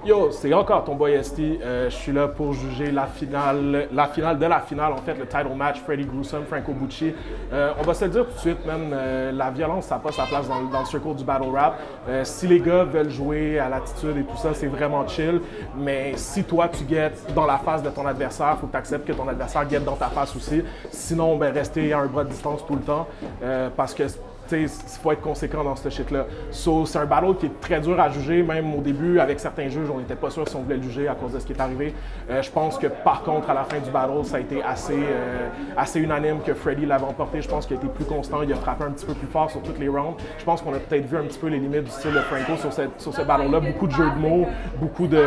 Yo, c'est encore ton boy ST. Je suis là pour juger la finale en fait, le title match, Freddie Gruesome, Franco Bucci. On va se le dire tout de suite, même, la violence, ça n'a pas sa place dans le circle du battle rap. Si les gars veulent jouer à l'attitude et tout ça, c'est vraiment chill. Mais si toi, tu guettes dans la face de ton adversaire, il faut que tu acceptes que ton adversaire guette dans ta face aussi. Sinon, ben, rester à un bras de distance tout le temps. Parce que il faut être conséquent dans ce shit-là. So, c'est un battle qui est très dur à juger, même au début, avec certains juges, on n'était pas sûr si on voulait le juger à cause de ce qui est arrivé. Je pense que, par contre, à la fin du battle, ça a été assez unanime que Freddie l'avait emporté. Je pense qu'il a été plus constant, il a frappé un petit peu plus fort sur toutes les rounds. Je pense qu'on a peut-être vu un petit peu les limites du style de Franco sur ce battle-là. Beaucoup de jeux de mots, beaucoup de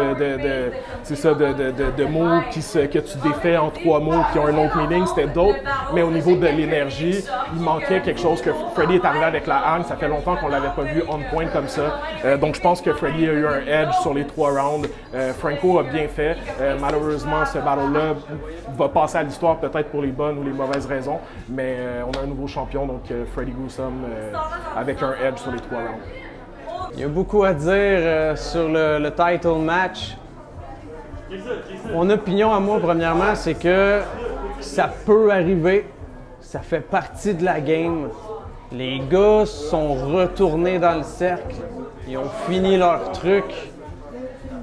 mots que tu défais en 3 mots qui ont un autre meaning, c'était dope. Mais au niveau de l'énergie, il manquait quelque chose que Freddie est arrivé avec la haine. Ça fait longtemps qu'on ne l'avait pas vu on point comme ça. Donc je pense que Freddie a eu un edge sur les 3 rounds. Franco a bien fait. Malheureusement, ce battle-là va passer à l'histoire peut-être pour les bonnes ou les mauvaises raisons. Mais on a un nouveau champion, donc Freddie Gruesome avec un edge sur les 3 rounds. Il y a beaucoup à dire sur le title match. Mon opinion à moi, premièrement, c'est que ça peut arriver. Ça fait partie de la game. Les gars sont retournés dans le cercle. Ils ont fini leur truc.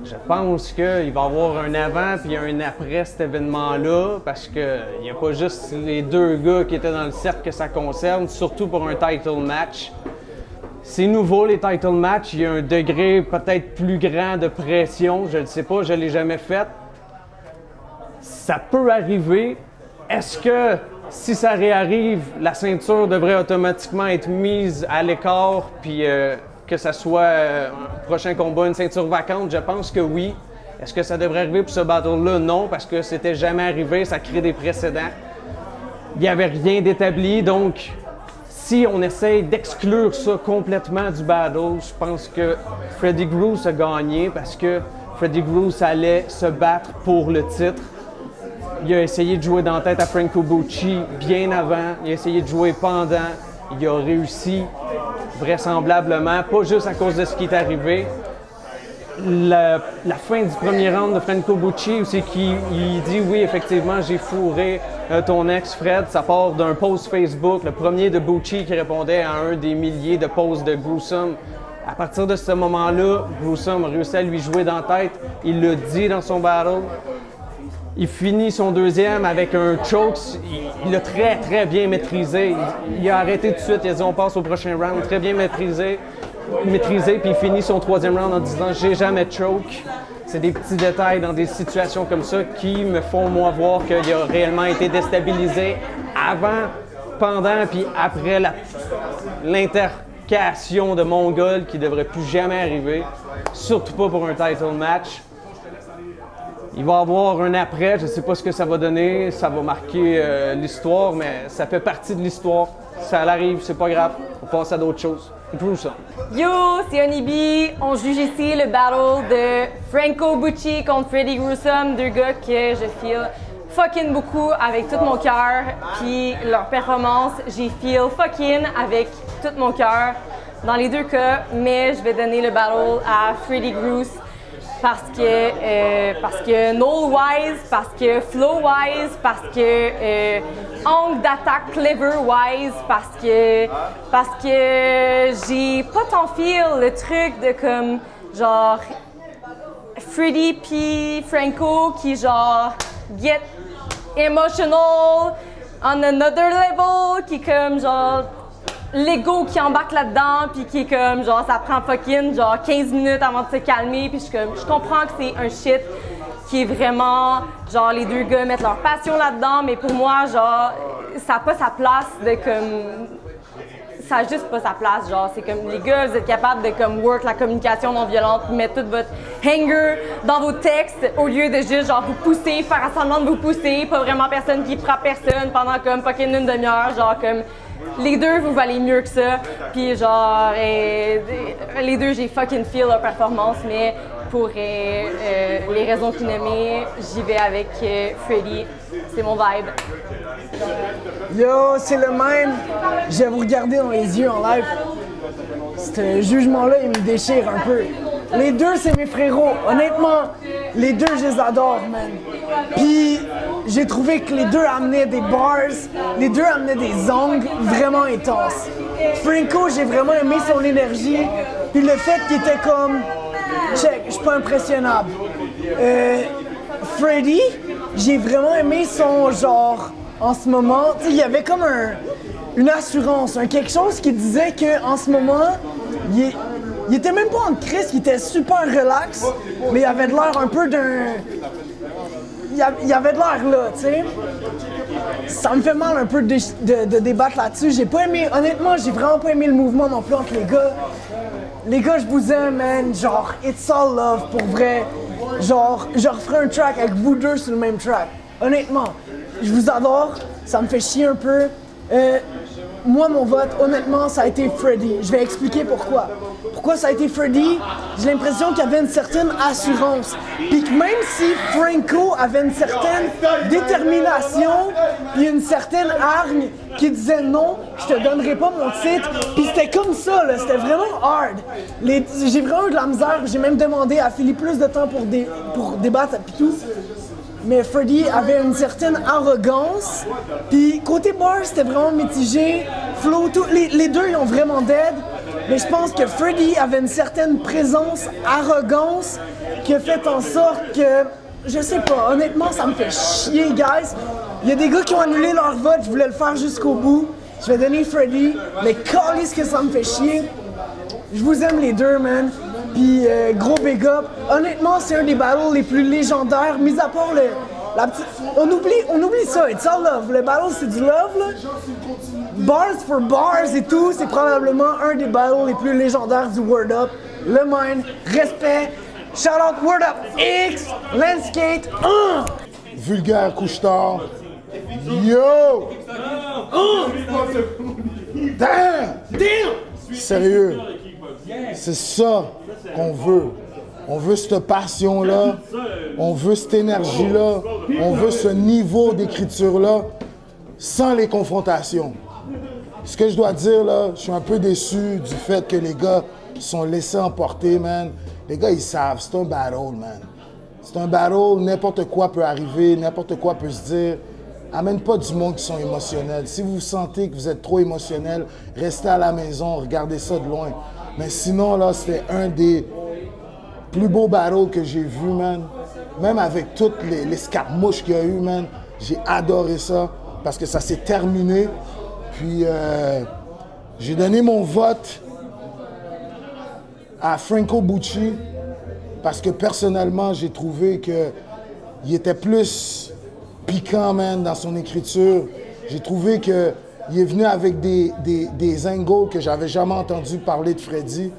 Je pense qu'il va y avoir un avant puis un après cet événement-là parce qu'il n'y a pas juste les 2 gars qui étaient dans le cercle que ça concerne, surtout pour un title match. C'est nouveau, les title matchs. Il y a un degré peut-être plus grand de pression. Je ne sais pas, je ne l'ai jamais fait. Ça peut arriver. Est-ce que si ça réarrive, la ceinture devrait automatiquement être mise à l'écart puis que ça soit un prochain combat, une ceinture vacante? Je pense que oui. Est-ce que ça devrait arriver pour ce battle-là? Non, parce que c'était jamais arrivé, ça crée des précédents. Il n'y avait rien d'établi, donc si on essaye d'exclure ça complètement du battle, je pense que Freddie Gruesome a gagné parce que Freddie Gruesome allait se battre pour le titre. Il a essayé de jouer dans la tête à Franco Bucci bien avant. Il a essayé de jouer pendant. Il a réussi vraisemblablement, pas juste à cause de ce qui est arrivé. La fin du premier round de Franco Bucci, c'est qu'il dit « Oui, effectivement, j'ai fourré ton ex, Fred ». Ça part d'un post Facebook, le premier de Bucci qui répondait à un des milliers de posts de Gruesome. À partir de ce moment-là, Gruesome a réussi à lui jouer dans la tête. Il l'a dit dans son battle. Il finit son deuxième avec un choke. Il l'a très bien maîtrisé. Il a arrêté tout de suite. Il a dit on passe au prochain round. Très bien maîtrisé. Puis il finit son 3e round en disant j'ai jamais choke. C'est des petits détails dans des situations comme ça qui me font moi voir qu'il a réellement été déstabilisé avant, pendant puis après l'intercation de Mongol qui ne devrait plus jamais arriver. Surtout pas pour un title match. Il va y avoir un après, je ne sais pas ce que ça va donner, ça va marquer l'histoire, mais ça fait partie de l'histoire. Ça arrive, c'est pas grave, on passe à d'autres choses. Gruesome. Yo, c'est Onibi. On juge ici le battle de Franco Bucci contre Freddie Gruesome, 2 gars que je feel fucking beaucoup avec tout mon cœur. Puis leur performance, j'ai feel fucking avec tout mon cœur dans les 2 cas, mais je vais donner le battle à Freddie Gruesome. Parce que Noel-wise, parce que Flow-wise, parce que angle d'attaque clever-wise, parce que j'ai pas tant feel le truc de comme genre Freddie puis Franco qui genre get emotional on another level, qui comme genre l'ego qui embarque là-dedans, puis qui est comme, genre, ça prend fucking, genre, 15 minutes avant de se calmer, puis je comprends que c'est un shit qui est vraiment, genre, les 2 gars mettent leur passion là-dedans, mais pour moi, genre, ça n'a pas sa place de, comme, ça n'a juste pas sa place, genre, c'est comme, les gars, vous êtes capables de, comme, work la communication non violente, mettre tout votre hanger dans vos textes, au lieu de juste, genre, vous pousser, faire semblant de vous pousser, pas vraiment personne qui frappe personne pendant, comme, fucking une demi-heure, genre, comme, les 2, vous valez mieux que ça. Puis genre, les 2, j'ai fucking feel leur performance, mais pour les raisons que vous nommez, j'y vais avec Freddie. C'est mon vibe. Yo, c'est le même. Je vais vous regarder dans les yeux en live. Ce jugement-là, il me déchire un peu. Les deux, c'est mes frérots. Honnêtement, les deux, je les adore, man. Puis, j'ai trouvé que les deux amenaient des bars, les deux amenaient des angles vraiment intenses. Franco, j'ai vraiment aimé son énergie. Puis le fait qu'il était comme, check, je suis pas impressionnable. Freddy, j'ai vraiment aimé son genre, en ce moment, il y avait comme une assurance, quelque chose qui disait qu'en ce moment, il était même pas en crise, il était super relax, mais il avait de l'air un peu d'un... Il avait de l'air là, tu sais. Ça me fait mal un peu de débattre là-dessus. J'ai pas aimé, honnêtement, j'ai vraiment pas aimé le mouvement non plus entre les gars. Les gars, je vous aime, man. Genre, it's all love, pour vrai. Genre, je referai un track avec vous deux sur le même track. Honnêtement, je vous adore. Ça me fait chier un peu. Moi, mon vote, honnêtement, ça a été Freddy. Je vais expliquer pourquoi. Pourquoi ça a été Freddy? J'ai l'impression qu'il y avait une certaine assurance. Puis que même si Franco avait une certaine détermination, puis une certaine hargne qui disait non, je te donnerai pas mon titre. Puis c'était comme ça, là. C'était vraiment hard. J'ai vraiment eu de la misère. J'ai même demandé à Philippe plus de temps pour débattre et tout. Mais Freddy avait une certaine arrogance. Puis côté bar, c'était vraiment mitigé. Flo, les deux, ils ont vraiment dead. Mais je pense que Freddy avait une certaine présence, arrogance, qui a fait en sorte que, je sais pas, honnêtement, ça me fait chier, guys. Il y a des gars qui ont annulé leur vote, je voulais le faire jusqu'au bout. Je vais donner Freddy, mais calisse que ça me fait chier. Je vous aime les deux, man. Puis gros big up. Honnêtement, c'est un des battles les plus légendaires, mis à part la petite... On oublie ça, it's all love. Le battle, c'est du love, là. Bars for bars et tout, c'est probablement un des battles les plus légendaires du Word Up. Le mine, respect. Shout out Word Up X, Landscape. Vulgaire couche-tard. Yo! Damn! Sérieux, c'est ça qu'on veut. On veut cette passion-là, on veut cette énergie-là, on veut ce niveau d'écriture-là, sans les confrontations. Ce que je dois dire, là, je suis un peu déçu du fait que les gars sont laissés emporter, man. Les gars, ils savent, c'est un battle, man. C'est un battle, n'importe quoi peut arriver, n'importe quoi peut se dire. Amène pas du monde qui sont émotionnels. Si vous sentez que vous êtes trop émotionnel, restez à la maison, regardez ça de loin. Mais sinon, là, c'était un des plus beaux battles que j'ai vu, man. Même avec toutes les escarmouches qu'il y a eu, man. J'ai adoré ça parce que ça s'est terminé. Puis, j'ai donné mon vote à Franco Bucci parce que personnellement, j'ai trouvé qu'il était plus piquant, man, dans son écriture. J'ai trouvé qu'il est venu avec des angles que j'avais jamais entendu parler de Freddy.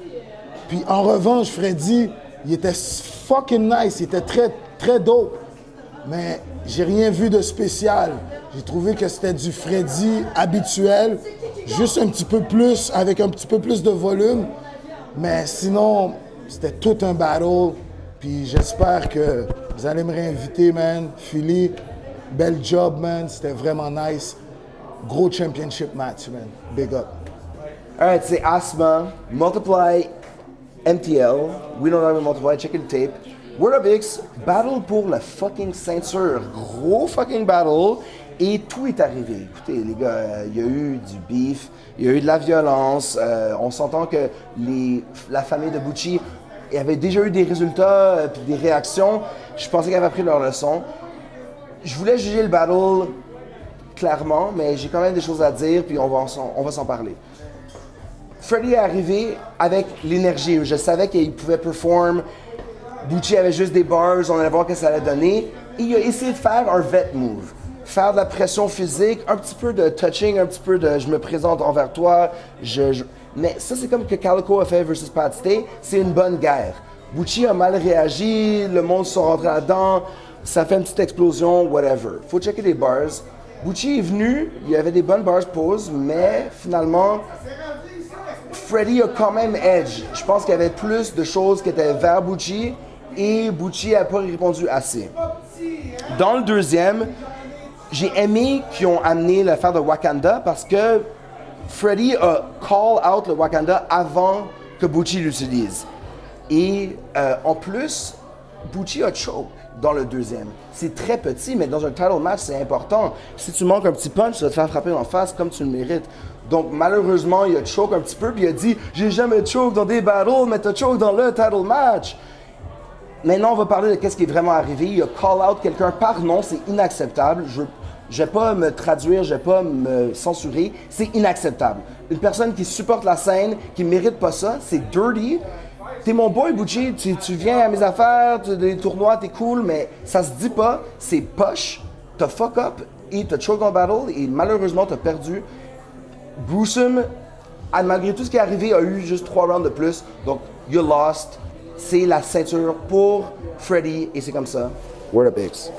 Puis en revanche, Freddy, il était fucking nice, il était très, très dope. Mais j'ai rien vu de spécial. J'ai trouvé que c'était du Freddy habituel, juste un petit peu plus, avec un petit peu plus de volume. Mais sinon, c'était tout un battle. Puis j'espère que vous allez me réinviter, man. Philly, bel job, man. C'était vraiment nice. Gros championship match, man. Big up. Alright, c'est Asma, Multiply MTL. We don't have Multiply, check the tape. Word Up X, battle pour la fucking ceinture. Gros fucking battle. Et tout est arrivé. Écoutez, les gars, il y a eu du beef, il y a eu de la violence. On s'entend que la famille de Bucci avait déjà eu des résultats puis des réactions. Je pensais qu'ils avaient appris leur leçon. Je voulais juger le battle clairement, mais j'ai quand même des choses à dire, puis on va s'en parler. Freddy est arrivé avec l'énergie. Je savais qu'il pouvait perform. Bucci avait juste des bars, on allait voir ce que ça allait donner. Et il a essayé de faire un vet move. Faire de la pression physique, un petit peu de touching, un petit peu de je me présente envers toi. Mais ça, c'est comme que Calico a fait versus Pat Stay. C'est une bonne guerre. Bucci a mal réagi, le monde sont rentrés là-dedans. Ça fait une petite explosion, whatever. Faut checker les bars. Bucci est venu, il y avait des bonnes bars pause, mais finalement, Freddy a quand même edge. Je pense qu'il y avait plus de choses qui étaient vers Bucci et Bucci n'a pas répondu assez. Dans le deuxième, j'ai aimé qu'ils ont amené l'affaire de Wakanda parce que Freddy a call out le Wakanda avant que Bucci l'utilise. Et en plus, Bucci a choke dans le deuxième. C'est très petit, mais dans un title match, c'est important. Si tu manques un petit punch, ça va te faire frapper en face comme tu le mérites. Donc, malheureusement, il a choke un petit peu, puis il a dit « J'ai jamais choke dans des battles, mais t'as choke dans le title match. » Maintenant, on va parler de ce qui est vraiment arrivé. Il a call out quelqu'un par nom, c'est inacceptable. Je vais pas me traduire, je vais pas me censurer. C'est inacceptable. Une personne qui supporte la scène, qui mérite pas ça, c'est dirty. T'es mon boy, Bucci, tu viens à mes affaires, des tournois, t'es cool, mais ça se dit pas, c'est poche, t'as fuck up et t'as choke en battle et malheureusement t'as perdu. Gruesome, malgré tout ce qui est arrivé, a eu juste 3 rounds de plus, donc you lost. C'est la ceinture pour Freddy et c'est comme ça. Word up X.